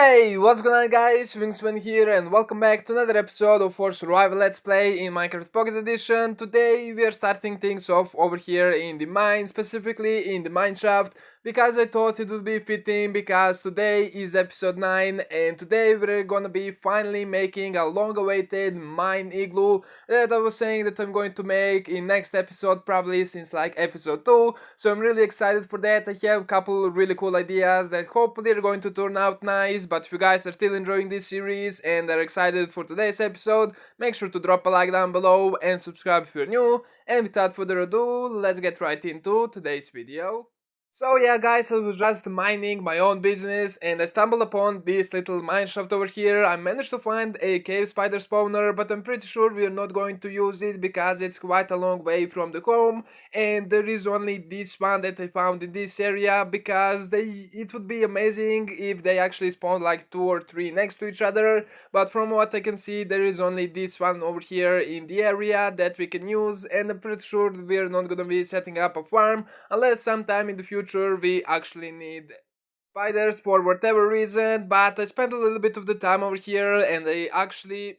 Hey, what's going on guys, WingsOfEnd here and welcome back to another episode of our survival let's play in Minecraft Pocket Edition. Today we are starting things off over here in the mine, specifically in the mine shaft, because I thought it would be fitting because today is episode 9 and today we're gonna be finally making a long awaited mine igloo that I was saying that I'm going to make in next episode, probably since like episode 2, so I'm really excited for that. I have a couple really cool ideas that hopefully are going to turn out nice. But if you guys are still enjoying this series and are excited for today's episode, make sure to drop a like down below and subscribe if you're new. And without further ado, let's get right into today's video. So yeah guys, I was just minding my own business and I stumbled upon this little mineshaft over here. I managed to find a cave spider spawner, but I'm pretty sure we're not going to use it because it's quite a long way from the home and there is only this one that I found in this area because it would be amazing if they actually spawned like 2 or 3 next to each other, but from what I can see there is only this one over here in the area that we can use, and I'm pretty sure we're not gonna be setting up a farm unless sometime in the future we actually need spiders for whatever reason. But I spent a little bit of the time over here and I actually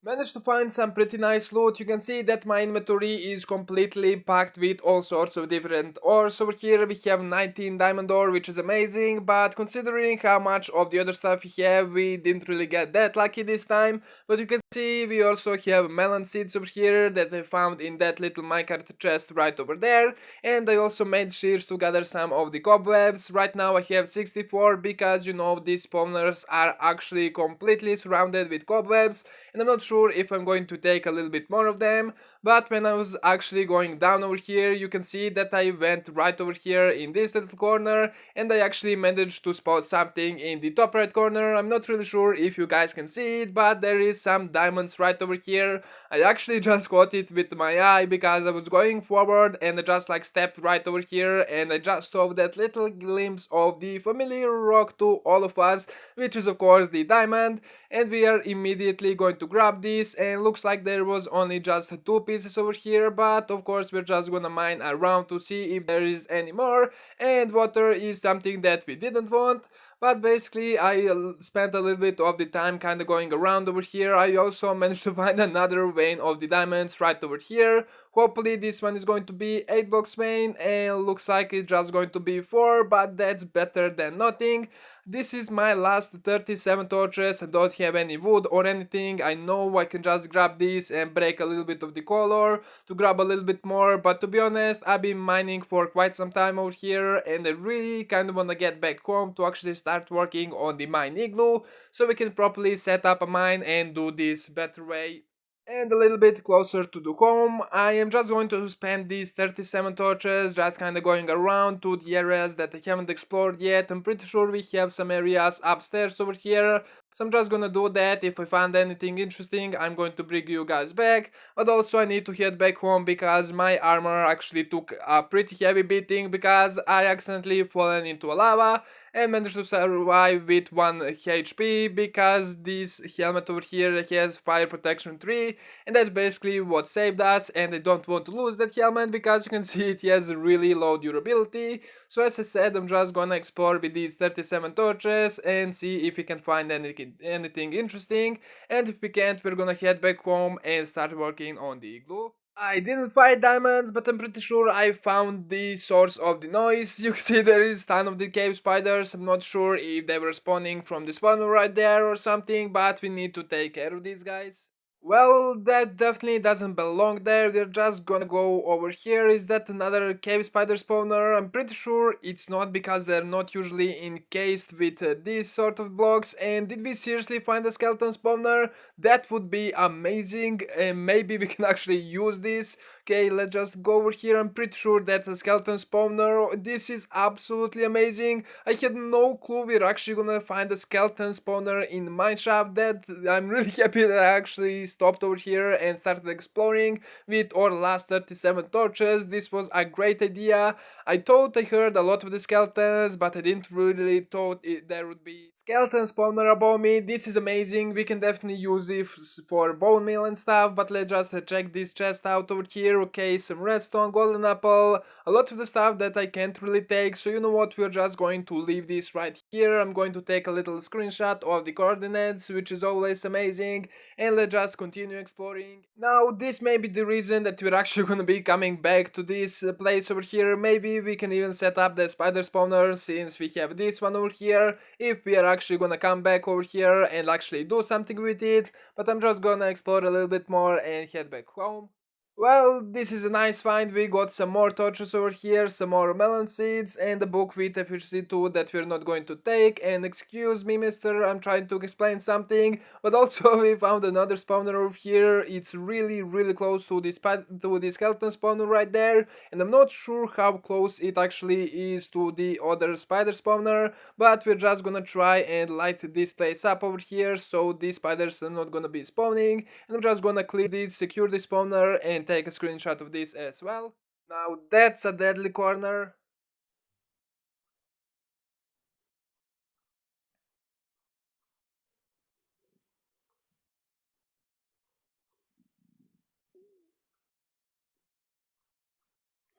managed to find some pretty nice loot. You can see that my inventory is completely packed with all sorts of different ores. Over here we have 19 diamond ore, which is amazing, but considering how much of the other stuff we have, we didn't really get that lucky this time. But you can see we also have melon seeds over here that I found in that little minecart chest right over there, and I also made shears to gather some of the cobwebs. Right now I have 64 because these spawners are actually completely surrounded with cobwebs, and I'm not sure if I'm going to take a little bit more of them. But when I was actually going down over here, you can see that I went right over here in this little corner and I actually managed to spot something in the top right corner. I'm not really sure if you guys can see it, but there is some diamonds right over here. I actually just caught it with my eye because I was going forward and I just like stepped right over here and I just saw that little glimpse of the familiar rock to all of us, which is of course the diamond, and we are immediately going to grab this. And looks like there was only just 2 pieces over here, but of course we're just gonna mine around to see if there is any more, and water is something that we didn't want. But basically I spent a little bit of the time kind of going around over here. I also managed to find another vein of the diamonds right over here. Hopefully this one is going to be 8 blocks vein, and looks like it's just going to be 4, but that's better than nothing. This is my last 37 torches. I don't have any wood or anything. I know I can just grab this and break a little bit of the color to grab a little bit more, but to be honest I've been mining for quite some time over here and I really kind of want to get back home to actually start working on the mine igloo so we can properly set up a mine and do this better way. And a little bit closer to the home, I am just going to spend these 37 torches just kind of going around to the areas that I haven't explored yet. I'm pretty sure we have some areas upstairs over here, so I'm just gonna do that. If I find anything interesting, I'm going to bring you guys back. But also I need to head back home because my armor actually took a pretty heavy beating because I accidentally fallen into a lava and managed to survive with 1 HP because this helmet over here has fire protection 3, and that's basically what saved us. And I don't want to lose that helmet because you can see it has really low durability. So as I said, I'm just gonna explore with these 37 torches and see if we can find anything interesting, and if we can't, we're gonna head back home and start working on the igloo. I didn't find diamonds, but I'm pretty sure I found the source of the noise. You can see there is a ton of the cave spiders. I'm not sure if they were spawning from the spawner right there or something, but we need to take care of these guys. Well, that definitely doesn't belong there. We're just gonna go over here. Is that another cave spider spawner? I'm pretty sure it's not because they're not usually encased with these sort of blocks. And did we seriously find a skeleton spawner? That would be amazing, and maybe we can actually use this. Okay, let's just go over here. I'm pretty sure that's a skeleton spawner. This is absolutely amazing. I had no clue we're actually gonna find a skeleton spawner in mineshaft. That I'm really happy that I actually stopped over here and started exploring with our last 37 torches. This was a great idea. I thought I heard a lot of the skeletons, but I didn't really thought there would be Skeleton spawner above me, this is amazing, we can definitely use it for bone meal and stuff, but let's just check this chest out over here. Okay, some redstone, golden apple, a lot of the stuff that I can't really take, so you know what, we're just going to leave this right here. I'm going to take a little screenshot of the coordinates, which is always amazing, and let's just continue exploring. Now, this may be the reason that we're actually gonna be coming back to this place over here. Maybe we can even set up the spider spawner since we have this one over here, if we are actually gonna come back over here and actually do something with it, but I'm just gonna explore a little bit more and head back home. Well, this is a nice find. We got some more torches over here, some more melon seeds, and a book with efficiency 2 that we're not going to take. And excuse me, mister, I'm trying to explain something, but also we found another spawner over here. It's really close to this skeleton spawner right there, and I'm not sure how close it actually is to the other spider spawner, but we're just gonna try and light this place up over here so these spiders are not gonna be spawning. And I'm just gonna clear this, secure the spawner, and take a screenshot of this as well. Now that's a deadly corner.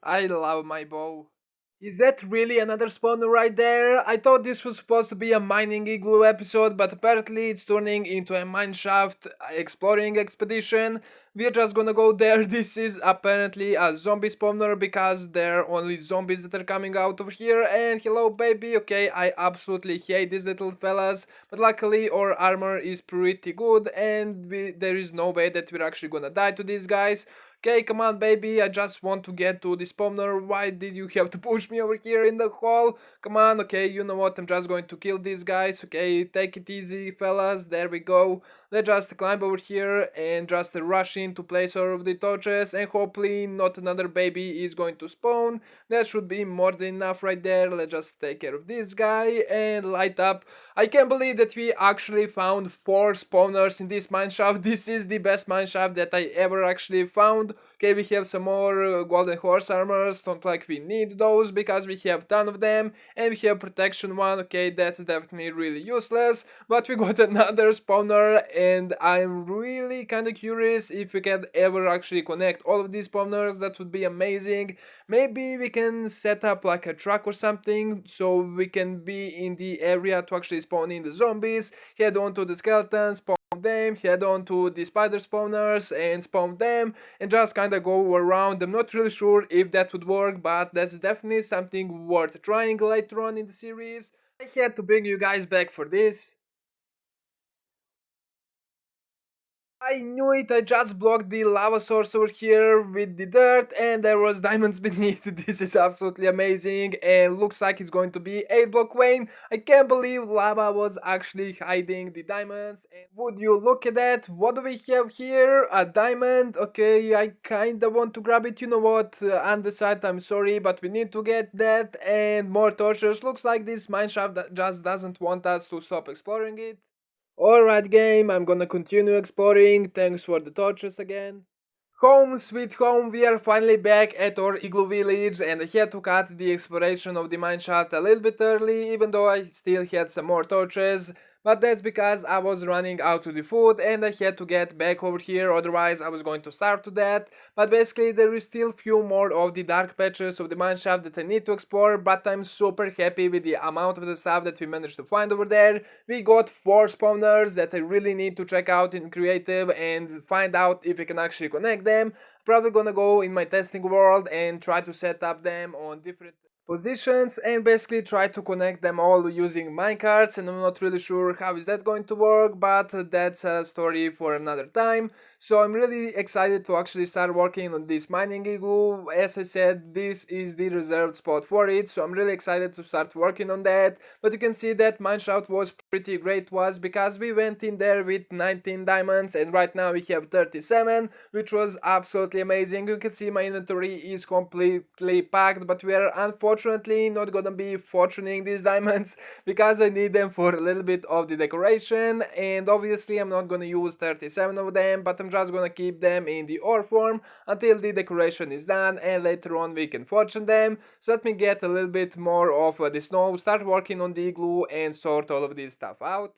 I love my bow. Is that really another spawner right there? I thought this was supposed to be a mining igloo episode, but apparently it's turning into a mineshaft exploring expedition. We're just gonna go there. This is apparently a zombie spawner because there are only zombies that are coming out over here. And hello baby, okay, I absolutely hate these little fellas, but luckily our armor is pretty good and there is no way that we're actually gonna die to these guys. Okay, come on, baby, I just want to get to the spawner. Why did you have to push me over here in the hole? Come on, okay, you know what, I'm just going to kill these guys. Okay, take it easy, fellas, there we go. Let's just climb over here and just rush into place all of the torches, and hopefully not another baby is going to spawn. That should be more than enough right there. Let's just take care of this guy and light up. I can't believe that we actually found 4 spawners in this mineshaft. This is the best mineshaft that I ever actually found. Okay, we have some more golden horse armors. Don't like we need those because we have ton of them, and we have protection 1. Okay, that's definitely really useless, but we got another spawner, and I'm really kind of curious if we can ever actually connect all of these spawners. That would be amazing. Maybe we can set up like a truck or something so we can be in the area to actually spawn in the zombies, head on to the skeletons, spawn them, head on to the spider spawners and spawn them, and just kind of go around. I'm not really sure if that would work, but that's definitely something worth trying later on in the series. I had to bring you guys back for this. I knew it, I just blocked the lava source over here with the dirt and there was diamonds beneath. This is absolutely amazing and looks like it's going to be 8 block vein. I can't believe lava was actually hiding the diamonds. And would you look at that? What do we have here? A diamond. Okay, I kinda want to grab it. You know what? Undecided, I'm sorry, but we need to get that and more torches. Looks like this mineshaft just doesn't want us to stop exploring it. Alright game, I'm gonna continue exploring, thanks for the torches again. Home sweet home, we are finally back at our Igloo village and I had to cut the exploration of the mineshaft a little bit early, even though I still had some more torches. But that's because I was running out of the food and I had to get back over here, otherwise I was going to starve to death. But basically there is still few more of the dark patches of the mineshaft that I need to explore, but I'm super happy with the amount of the stuff that we managed to find over there. We got 4 spawners that I really need to check out in creative and find out if we can actually connect them. Probably gonna go in my testing world and try to set up them on different positions and basically try to connect them all using minecarts, and I'm not really sure how is that going to work, but that's a story for another time. So I'm really excited to actually start working on this mining igloo. As I said, this is the reserved spot for it, so I'm really excited to start working on that. But you can see that mineshaft was pretty great to us because we went in there with 19 diamonds and right now we have 37, which was absolutely amazing. You can see my inventory is completely packed, but we are unfortunately not gonna be fortuning these diamonds because I need them for a little bit of the decoration, and obviously I'm not gonna use 37 of them, but I'm just gonna keep them in the ore form until the decoration is done, and later on we can fortune them. So let me get a little bit more of the snow, start working on the igloo and sort all of this stuff out.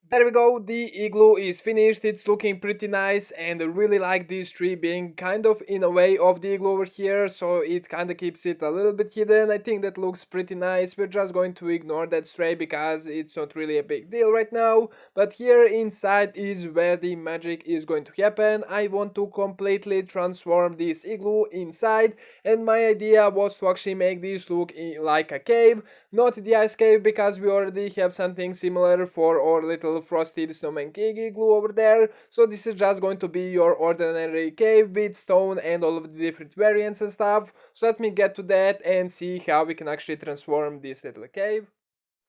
There we go, the igloo is finished, it's looking pretty nice, and I really like this tree being kind of in a way of the igloo over here, so it kind of keeps it a little bit hidden. I think that looks pretty nice. We're just going to ignore that stray because it's not really a big deal right now, but here inside is where the magic is going to happen. I want to completely transform this igloo inside, and my idea was to actually make this look like a cave, not the ice cave, because we already have something similar for our little frosted snowman king igloo over there. So this is just going to be your ordinary cave with stone and all of the different variants and stuff. So let me get to that and see how we can actually transform this little cave.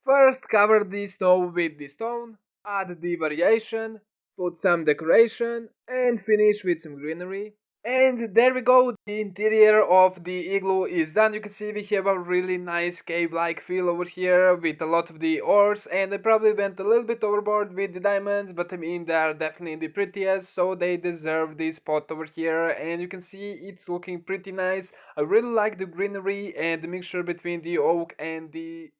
First, cover the snow with the stone, add the variation, put some decoration, and finish with some greenery. And there we go, the interior of the igloo is done. You can see we have a really nice cave-like feel over here with a lot of the ores, and I probably went a little bit overboard with the diamonds, but I mean they are definitely the prettiest, so they deserve this spot over here. And you can see it's looking pretty nice. I really like the greenery and the mixture between the oak and the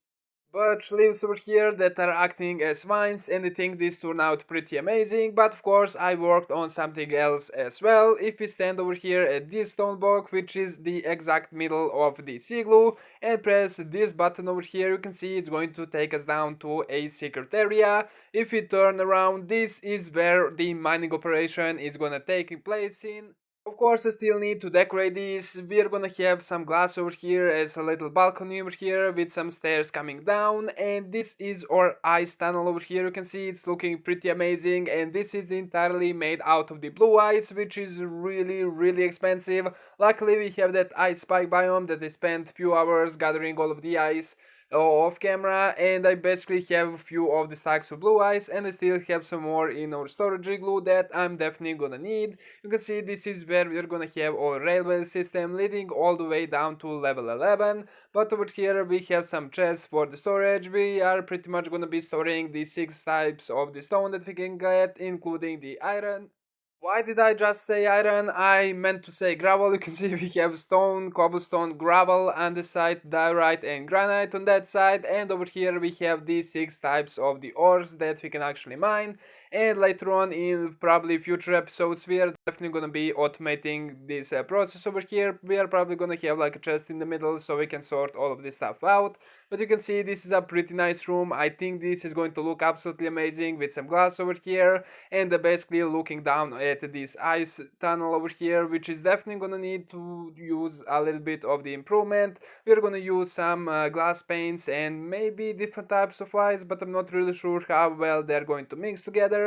birch leaves over here that are acting as vines, and I think this turned out pretty amazing. But of course I worked on something else as well. If we stand over here at this stone block, which is the exact middle of this igloo, and press this button over here, you can see it's going to take us down to a secret area. If we turn around, this is where the mining operation is gonna take place in. Of course, I still need to decorate this. We're gonna have some glass over here as a little balcony over here with some stairs coming down, and this is our ice tunnel over here. You can see it's looking pretty amazing, and this is entirely made out of the blue ice, which is really expensive. Luckily we have that ice spike biome that I spent a few hours gathering all of the ice off camera, and I basically have a few of the stacks of blue ice, and I still have some more in our storage igloo that I'm definitely gonna need. You can see this is where we're gonna have our railway system leading all the way down to level 11, but over here we have some chests for the storage. We are pretty much gonna be storing the 6 types of the stone that we can get, including the iron. Why did I just say iron? I meant to say gravel. You can see we have stone, cobblestone, gravel on this side, diorite and granite on that side, and over here we have these 6 types of the ores that we can actually mine. And later on in probably future episodes we are definitely gonna be automating this process over here. We are probably gonna have like a chest in the middle so we can sort all of this stuff out. But you can see this is a pretty nice room. I think this is going to look absolutely amazing with some glass over here, and basically looking down at this ice tunnel over here, which is definitely gonna need to use a little bit of the improvement. We're gonna use some glass paints and maybe different types of ice, but I'm not really sure how well they're going to mix together.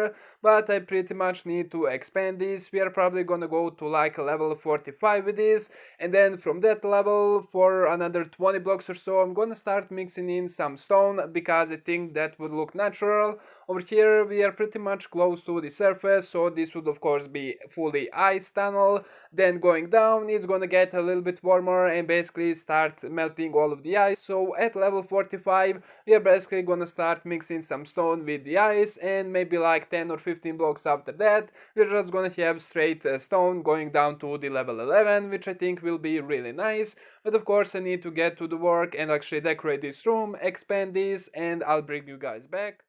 But I pretty much need to expand this. We are probably gonna go to like a level 45 with this, and then from that level for another 20 blocks or so I'm gonna start mixing in some stone because I think that would look natural. Over here we are pretty much close to the surface, so this would of course be fully ice tunnel. Then going down it's gonna get a little bit warmer and basically start melting all of the ice. So at level 45 we are basically gonna start mixing some stone with the ice, and maybe like 10 or 15 blocks after that we're just gonna have straight stone going down to the level 11, which I think will be really nice. But of course I need to get to the work and actually decorate this room, expand this, and I'll bring you guys back.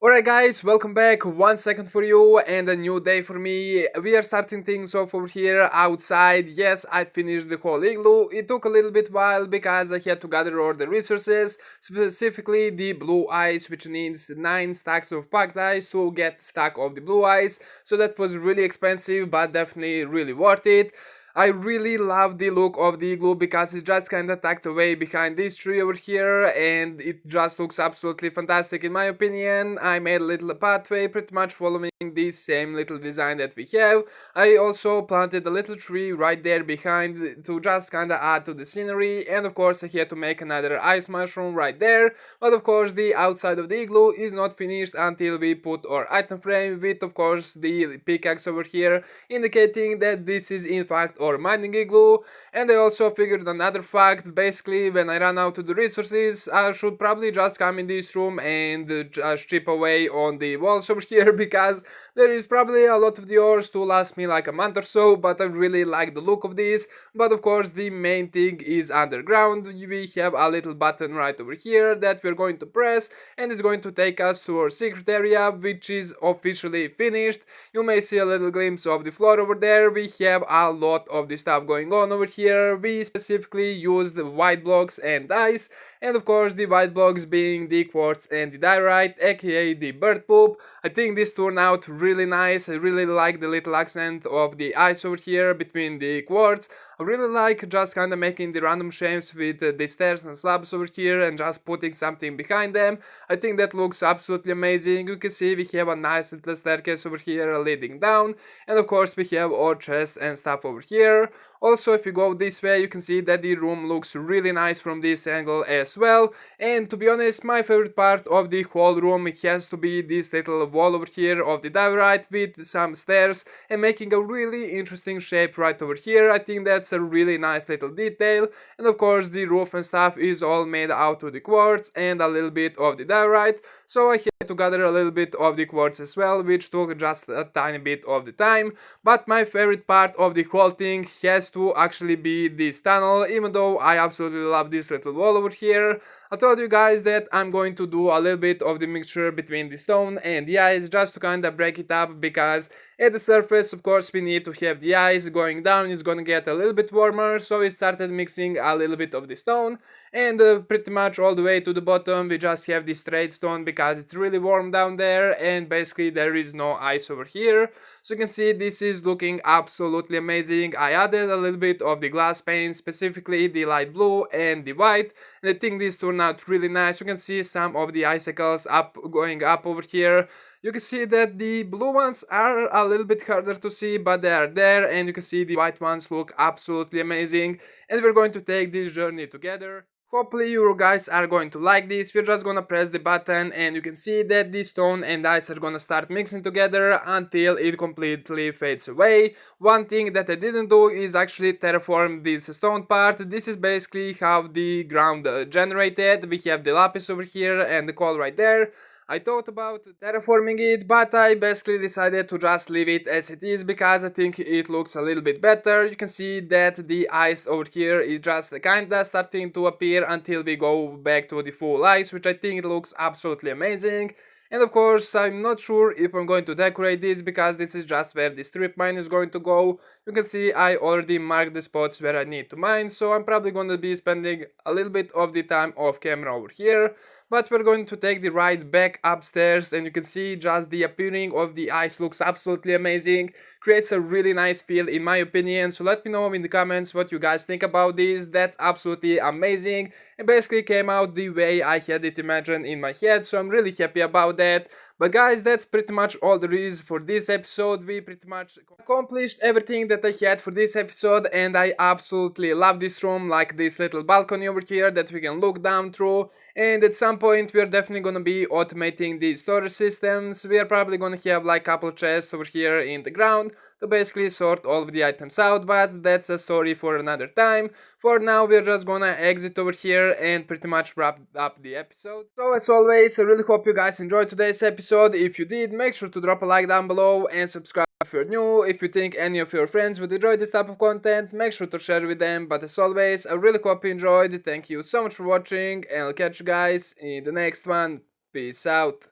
Alright guys, welcome back. 1 second for you and a new day for me. We are starting things off over here outside. Yes, I finished the whole igloo. It took a little bit while because I had to gather all the resources, specifically the blue ice, which needs 9 stacks of packed ice to get stack of the blue ice. So that was really expensive, but definitely really worth it. I really love the look of the igloo because it's just kinda tucked away behind this tree over here, and it just looks absolutely fantastic in my opinion. I made a little pathway pretty much following this same little design that we have. I also planted a little tree right there behind to just kinda add to the scenery, and of course I had to make another ice mushroom right there, but of course the outside of the igloo is not finished until we put our item frame with of course the pickaxe over here, indicating that this is in fact our mining igloo. And I also figured another fact. Basically, when I run out of the resources, I should probably just come in this room and just chip away on the walls over here, because there is probably a lot of the ores to last me like a month or so, but I really like the look of this. But of course the main thing is underground. We have a little button right over here that we're going to press, and it's going to take us to our secret area, which is officially finished. You may see a little glimpse of the floor over there. We have a lot of the stuff going on over here. We specifically used white blocks and ice, and of course the white blocks being the quartz and the diorite, aka the bird poop. I think this turned out really nice. I really like the little accent of the ice over here between the quartz. I really like just kinda making the random shapes with the stairs and slabs over here and just putting something behind them. I think that looks absolutely amazing. You can see we have a nice little staircase over here leading down, and of course we have our chests and stuff over here. Also, if you go this way, you can see that the room looks really nice from this angle as well. And to be honest, my favorite part of the whole room has to be this little wall over here of the diorite with some stairs and making a really interesting shape right over here. I think that's a really nice little detail. And of course, the roof and stuff is all made out of the quartz and a little bit of the diorite. So I had to gather a little bit of the quartz as well, which took just a tiny bit of the time. But my favorite part of the whole thing has to actually be this tunnel, even though I absolutely love this little wall over here. I told you guys that I'm going to do a little bit of the mixture between the stone and the ice just to kind of break it up, because at the surface of course we need to have the ice. Going down it's gonna get a little bit warmer, so we started mixing a little bit of the stone, and pretty much all the way to the bottom we just have the straight stone because it's really warm down there and basically there is no ice over here. So you can see this is looking absolutely amazing. I added a little bit of the glass paint, specifically the light blue and the white, and I think this turned out really nice. You can see some of the icicles going up over here. You can see that the blue ones are a little bit harder to see, but they are there, and you can see the white ones look absolutely amazing, and we're going to take this journey together. Hopefully you guys are going to like this. We're just gonna press the button and you can see that the stone and ice are gonna start mixing together until it completely fades away. One thing that I didn't do is actually terraform this stone part. This is basically how the ground generated. We have the lapis over here and the coal right there. I thought about terraforming it, but I basically decided to just leave it as it is because I think it looks a little bit better. You can see that the ice over here is just kinda starting to appear until we go back to the full ice, which I think looks absolutely amazing. And of course, I'm not sure if I'm going to decorate this because this is just where the strip mine is going to go. You can see I already marked the spots where I need to mine, so I'm probably going to be spending a little bit of the time off camera over here. But we're going to take the ride back upstairs, and you can see just the appearing of the ice looks absolutely amazing. Creates a really nice feel in my opinion, so let me know in the comments what you guys think about this. That's absolutely amazing and basically came out the way I had it imagined in my head, so I'm really happy about that. But guys, that's pretty much all there is for this episode. We pretty much accomplished everything that I had for this episode, and I absolutely love this room, like this little balcony over here that we can look down through. And at some point we're definitely gonna be automating these storage systems. We are probably gonna have like a couple chests over here in the ground to basically sort all of the items out, but that's a story for another time. For now we're just gonna exit over here and pretty much wrap up the episode. So as always, I really hope you guys enjoyed today's episode. If you did, make sure to drop a like down below and subscribe if you're new. If you think any of your friends would enjoy this type of content, make sure to share with them. But as always, I really hope you enjoyed. Thank you so much for watching, and I'll catch you guys in the next one. Peace out.